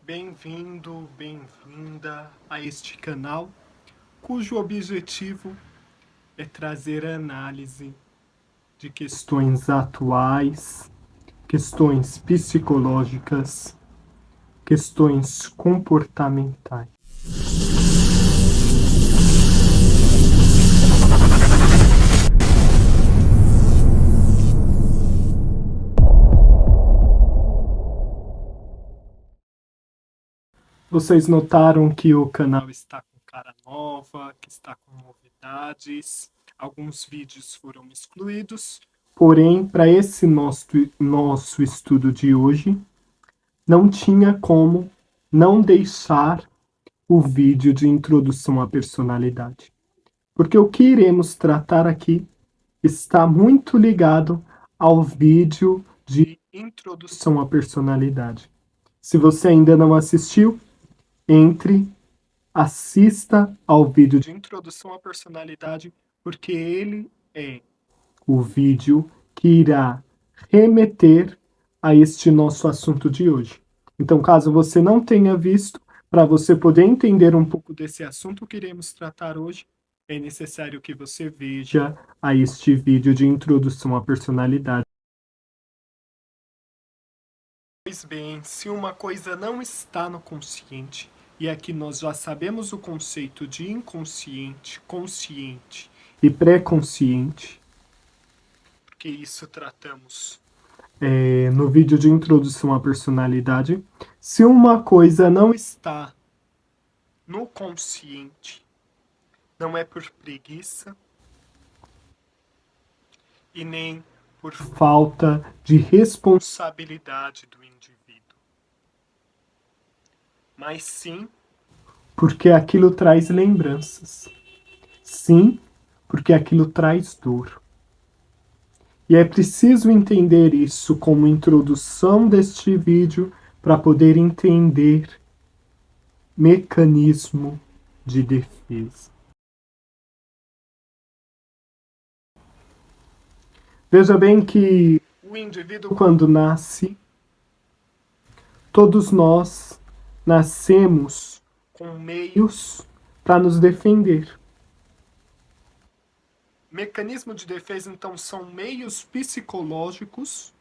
Bem-vindo, bem-vinda a este canal, cujo objetivo é trazer análise de questões atuais, questões psicológicas, questões comportamentais. Vocês notaram que o canal está com cara nova, que está com novidades. Alguns vídeos foram excluídos, porém, para esse nosso estudo de hoje, não tinha como não deixar o vídeo de introdução à personalidade. Porque o que iremos tratar aqui está muito ligado ao vídeo de introdução à personalidade. Se você ainda não assistiu, entre, assista ao vídeo de introdução à personalidade, porque ele é o vídeo que irá remeter a este nosso assunto de hoje. Então, caso você não tenha visto, para você poder entender um pouco desse assunto que iremos tratar hoje, é necessário que você veja a este vídeo de introdução à personalidade. Pois bem, se uma coisa não está no consciente, e aqui nós já sabemos o conceito de inconsciente, consciente e pré-consciente, porque isso tratamos no vídeo de introdução à personalidade. Se uma coisa não está no consciente, não é por preguiça e nem por falta de responsabilidade do indivíduo, mas sim porque aquilo traz lembranças. Sim, porque aquilo traz dor. E é preciso entender isso como introdução deste vídeo para poder entender mecanismo de defesa. Veja bem que o indivíduo, quando nasce, todos nós nascemos com meios para nos defender. Mecanismo de defesa, então, são meios psicológicos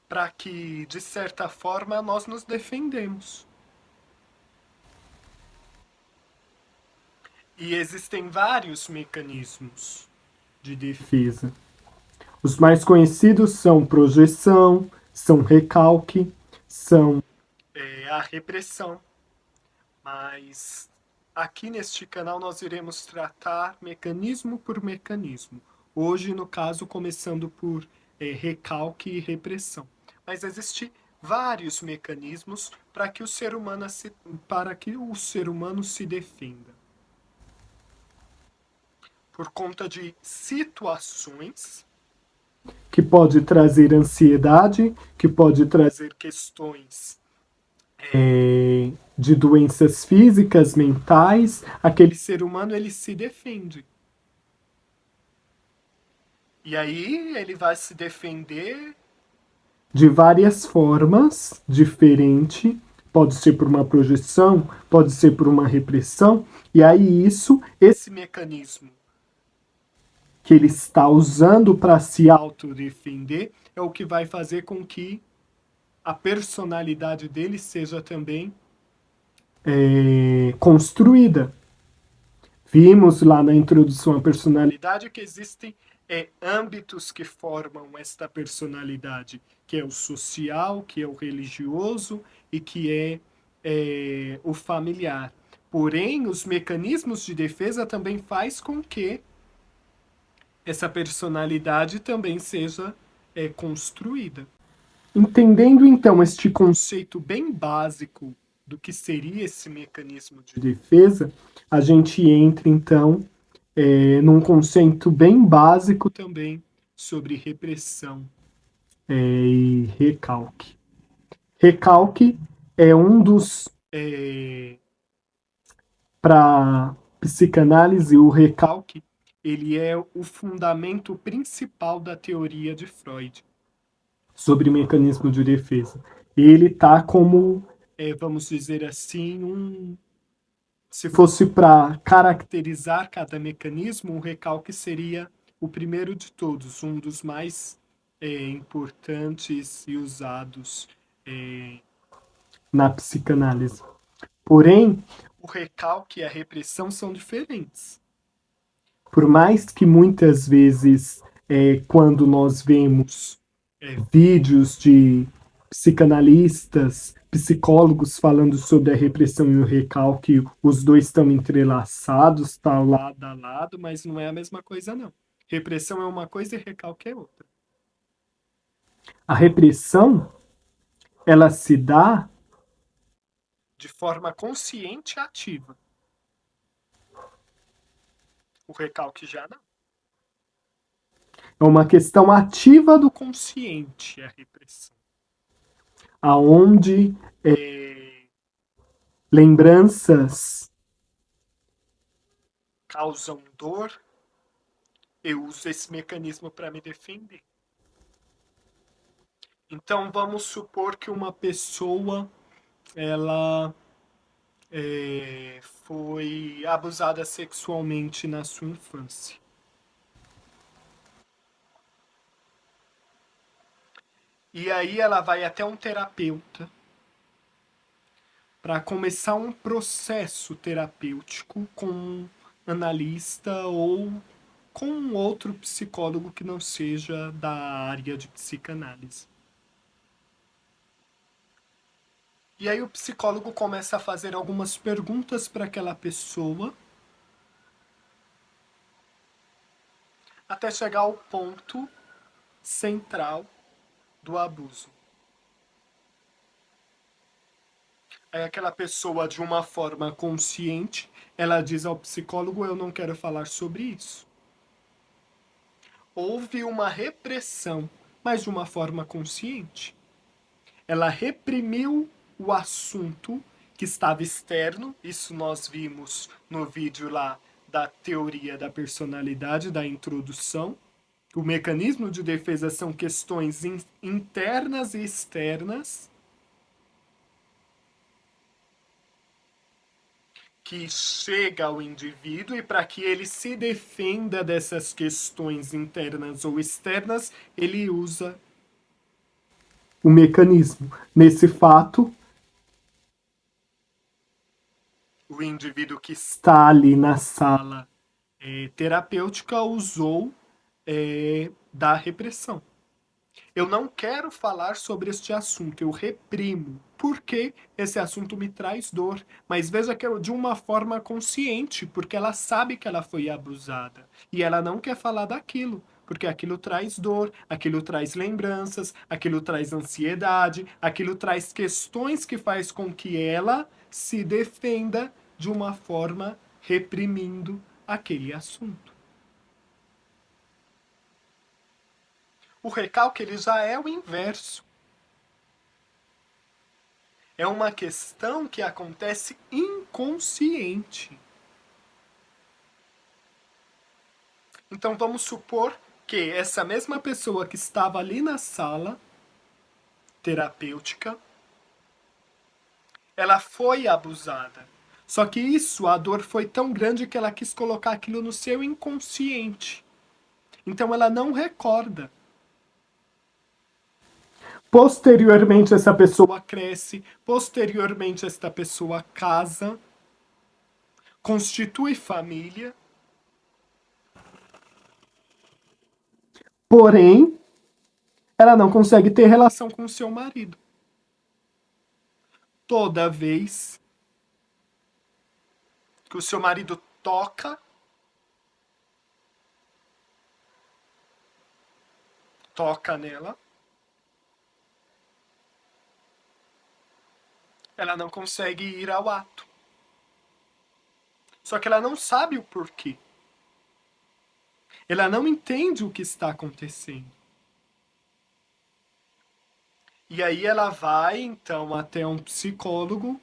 para que, de certa forma, nós nos defendemos. E existem vários mecanismos de defesa. Os mais conhecidos são projeção, são recalque, são a repressão. Mas aqui neste canal nós iremos tratar mecanismo por mecanismo. Hoje, no caso, começando por recalque e repressão. Mas existem vários mecanismos para que o ser humano se defenda. Por conta de situações que pode trazer ansiedade, que pode trazer questões de doenças físicas, mentais, aquele ser humano ele se defende. E aí ele vai se defender de várias formas diferentes. Pode ser por uma projeção, pode ser por uma repressão. E aí esse mecanismo que ele está usando para se autodefender é o que vai fazer com que a personalidade dele seja também construída. Vimos lá na introdução à personalidade que existem âmbitos que formam esta personalidade, que é o social, que é o religioso e que é o familiar. Porém, os mecanismos de defesa também faz com que essa personalidade também seja construída. Entendendo então este conceito bem básico do que seria esse mecanismo de defesa, a gente entra então num conceito bem básico também sobre repressão e recalque. Recalque é um dos para psicanálise, o recalque ele é o fundamento principal da teoria de Freud. sobre mecanismo de defesa. Ele tá como, vamos dizer assim, se fosse para caracterizar cada mecanismo, o recalque seria o primeiro de todos, um dos mais importantes e usados é, na psicanálise. Porém, o recalque e a repressão são diferentes. Por mais que muitas vezes, quando nós vemos vídeos de psicanalistas, psicólogos falando sobre a repressão e o recalque, os dois estão entrelaçados, está lado a lado, mas não é a mesma coisa, não. Repressão é uma coisa e recalque é outra. A repressão, ela se dá de forma consciente e ativa. O recalque já não. É uma questão ativa do consciente, a repressão. Aonde lembranças causam dor, eu uso esse mecanismo para me defender. Então vamos supor que uma pessoa ela foi abusada sexualmente na sua infância. E aí ela vai até um terapeuta para começar um processo terapêutico com um analista ou com um outro psicólogo que não seja da área de psicanálise. E aí o psicólogo começa a fazer algumas perguntas para aquela pessoa até chegar ao ponto central do abuso. Aí aquela pessoa, de uma forma consciente, ela diz ao psicólogo: eu não quero falar sobre isso. Houve uma repressão, mas de uma forma consciente. Ela reprimiu o assunto que estava externo, isso nós vimos no vídeo lá da teoria da personalidade, da introdução. O mecanismo de defesa são questões internas e externas que chega ao indivíduo, e para que ele se defenda dessas questões internas ou externas, ele usa o mecanismo. Nesse fato, o indivíduo que está ali na sala terapêutica usou da repressão. Eu não quero falar sobre este assunto, eu reprimo, porque esse assunto me traz dor. Mas veja que é de uma forma consciente, porque ela sabe que ela foi abusada. E ela não quer falar daquilo, porque aquilo traz dor, aquilo traz lembranças, aquilo traz ansiedade, aquilo traz questões que faz com que ela se defenda de uma forma reprimindo aquele assunto. O recalque ele já é o inverso. É uma questão que acontece inconsciente. Então vamos supor que essa mesma pessoa que estava ali na sala terapêutica, ela foi abusada. Só que isso, a dor foi tão grande que ela quis colocar aquilo no seu inconsciente. Então ela não recorda. Posteriormente, essa pessoa cresce, posteriormente, esta pessoa casa, constitui família. Porém, ela não consegue ter relação com seu marido. Toda vez que o seu marido toca nela, ela não consegue ir ao ato. Só que ela não sabe o porquê. Ela não entende o que está acontecendo. E aí ela vai, então, até um psicólogo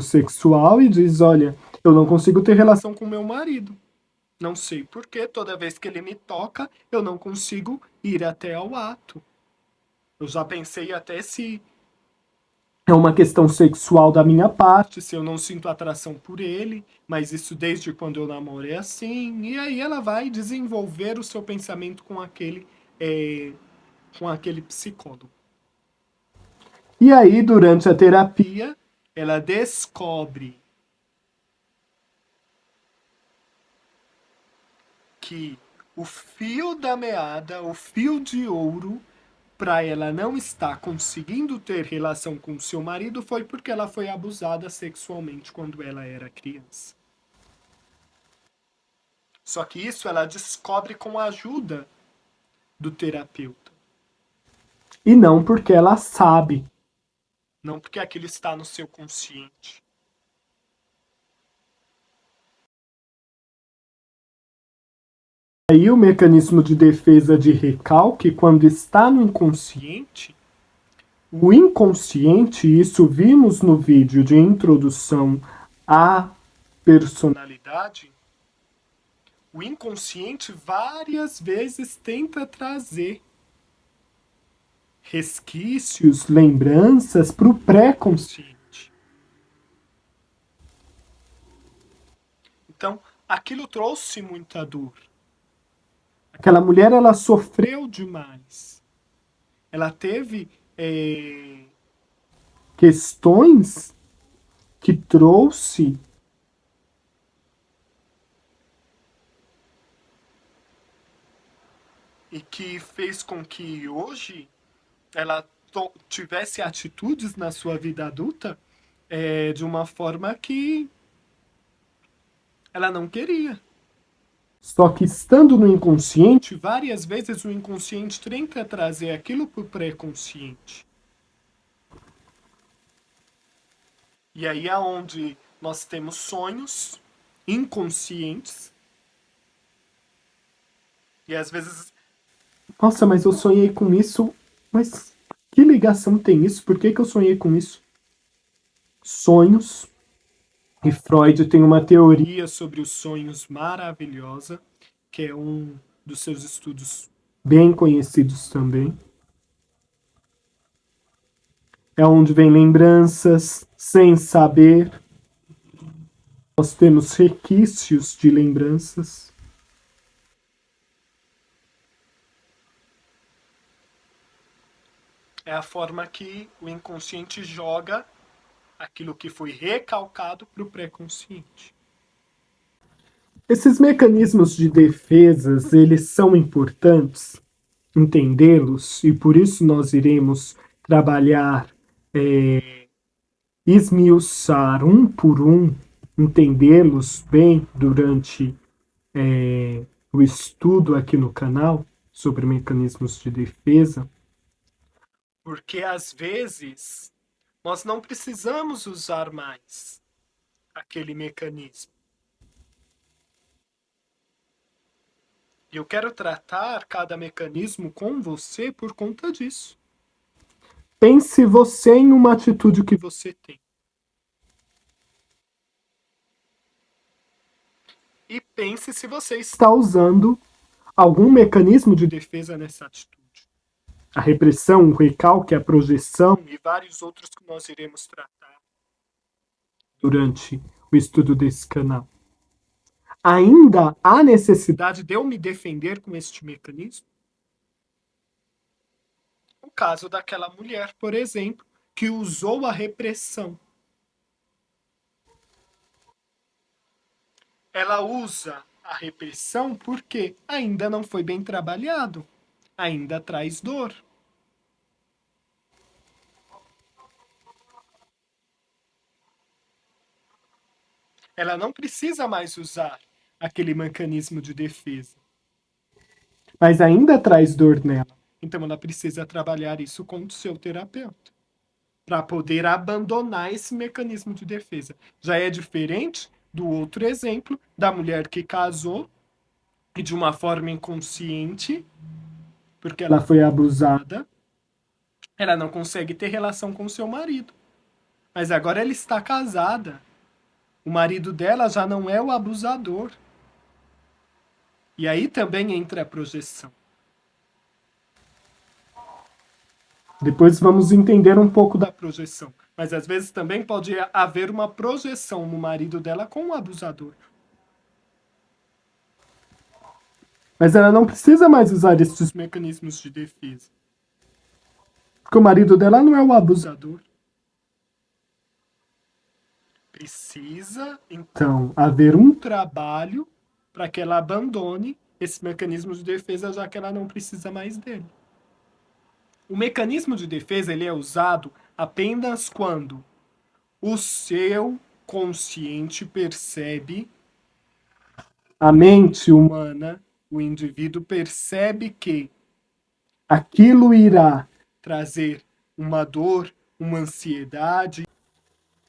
sexual, e diz: olha, eu não consigo ter relação com meu marido. Não sei por que toda vez que ele me toca, eu não consigo ir até ao ato. Eu já pensei até se é uma questão sexual da minha parte, se eu não sinto atração por ele, mas isso desde quando eu namoro é assim. E aí ela vai desenvolver o seu pensamento é, com aquele psicólogo. E aí, durante a terapia, ela descobre que o fio da meada, o fio de ouro, para ela não estar conseguindo ter relação com seu marido foi porque ela foi abusada sexualmente quando ela era criança. Só que isso ela descobre com a ajuda do terapeuta. E não porque ela sabe. Não porque aquilo está no seu consciente. Aí o mecanismo de defesa de recalque, quando está no inconsciente, o inconsciente, isso vimos no vídeo de introdução à personalidade, o inconsciente várias vezes tenta trazer resquícios, lembranças para o pré-consciente. Então, aquilo trouxe muita dor. Aquela mulher, ela sofreu demais. Ela teve questões que trouxe e que fez com que hoje ela tivesse atitudes na sua vida adulta de uma forma que ela não queria. Só que estando no inconsciente, várias vezes o inconsciente tenta trazer aquilo para o pré-consciente. E aí é onde nós temos sonhos inconscientes. E às vezes, nossa, mas eu sonhei com isso. Mas que ligação tem isso? Por que eu sonhei com isso? Sonhos. E Freud tem uma teoria sobre os sonhos maravilhosa, que é um dos seus estudos bem conhecidos também. É onde vem lembranças sem saber. Nós temos requisitos de lembranças. É a forma que o inconsciente joga aquilo que foi recalcado para o pré-consciente. Esses mecanismos de defesas, eles são importantes entendê-los e por isso nós iremos trabalhar, esmiuçar um por um, entendê-los bem durante o estudo aqui no canal sobre mecanismos de defesa, porque às vezes nós não precisamos usar mais aquele mecanismo. E eu quero tratar cada mecanismo com você por conta disso. Pense você em uma atitude que você tem. E pense se você está usando algum mecanismo de defesa nessa atitude. A repressão, o recalque, a projeção e vários outros que nós iremos tratar durante o estudo desse canal. Ainda há necessidade de eu me defender com este mecanismo? O caso daquela mulher, por exemplo, que usou a repressão. Ela usa a repressão porque ainda não foi bem trabalhado, ainda traz dor. Ela não precisa mais usar aquele mecanismo de defesa, mas ainda traz dor nela. Então ela precisa trabalhar isso com o seu terapeuta para poder abandonar esse mecanismo de defesa. Já é diferente do outro exemplo da mulher que casou e de uma forma inconsciente, porque ela foi abusada, ela não consegue ter relação com seu marido. Mas agora ela está casada. O marido dela já não é o abusador. E aí também entra a projeção. Depois vamos entender um pouco da projeção. Mas às vezes também pode haver uma projeção no marido dela com o abusador. Mas ela não precisa mais usar esses mecanismos de defesa. Porque o marido dela não é o abusador. Precisa, então, haver um trabalho para que ela abandone esse mecanismo de defesa, já que ela não precisa mais dele. O mecanismo de defesa ele é usado apenas quando o seu consciente percebe, a mente humana, o indivíduo percebe que aquilo irá trazer uma dor, uma ansiedade.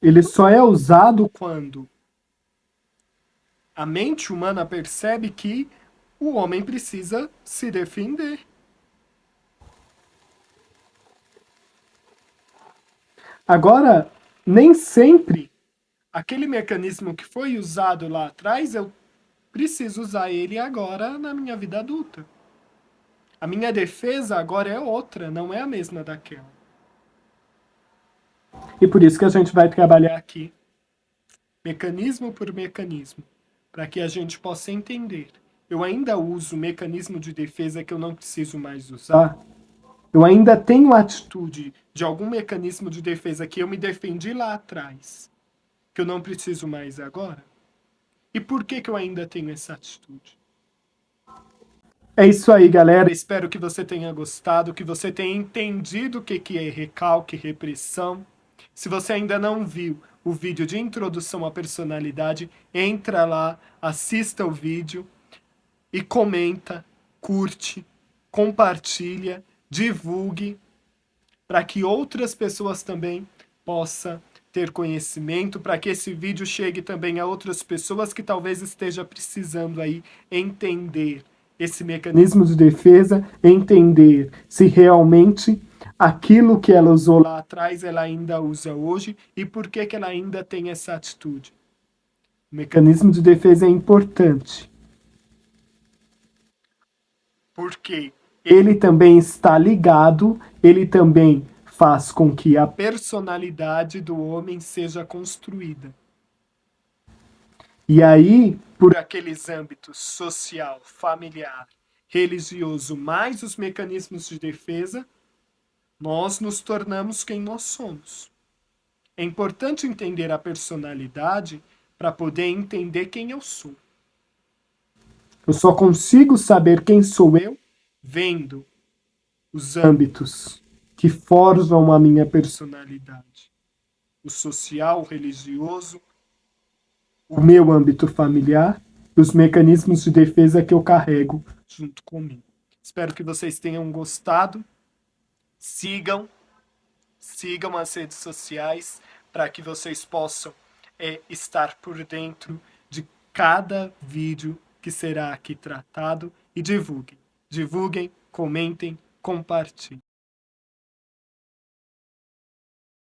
Ele só é usado quando a mente humana percebe que o homem precisa se defender. Agora, nem sempre aquele mecanismo que foi usado lá atrás, eu preciso usar ele agora na minha vida adulta. A minha defesa agora é outra, não é a mesma daquela. E por isso que a gente vai trabalhar aqui, mecanismo por mecanismo, para que a gente possa entender. Eu ainda uso o mecanismo de defesa que eu não preciso mais usar. Eu ainda tenho a atitude de algum mecanismo de defesa que eu me defendi lá atrás, que eu não preciso mais agora. E por que eu ainda tenho essa atitude? É isso aí, galera. Espero que você tenha gostado, que você tenha entendido o que é recalque, repressão. Se você ainda não viu o vídeo de introdução à personalidade, entra lá, assista o vídeo e comenta, curte, compartilha, divulgue para que outras pessoas também possam ter conhecimento, para que esse vídeo chegue também a outras pessoas que talvez esteja precisando aí entender esse mecanismo de defesa, entender se realmente aquilo que ela usou lá atrás ela ainda usa hoje e por que ela ainda tem essa atitude. O mecanismo de defesa é importante, porque ele também está ligado, ele também faz com que a personalidade do homem seja construída. E aí, por aqueles âmbitos social, familiar, religioso, mais os mecanismos de defesa, nós nos tornamos quem nós somos. É importante entender a personalidade para poder entender quem eu sou. Eu só consigo saber quem sou eu vendo os âmbitos que forjam a minha personalidade. O social, o religioso, o meu âmbito familiar e os mecanismos de defesa que eu carrego junto comigo. Espero que vocês tenham gostado. Sigam as redes sociais para que vocês possam estar por dentro de cada vídeo que será aqui tratado e divulguem. Divulguem, comentem, compartilhem.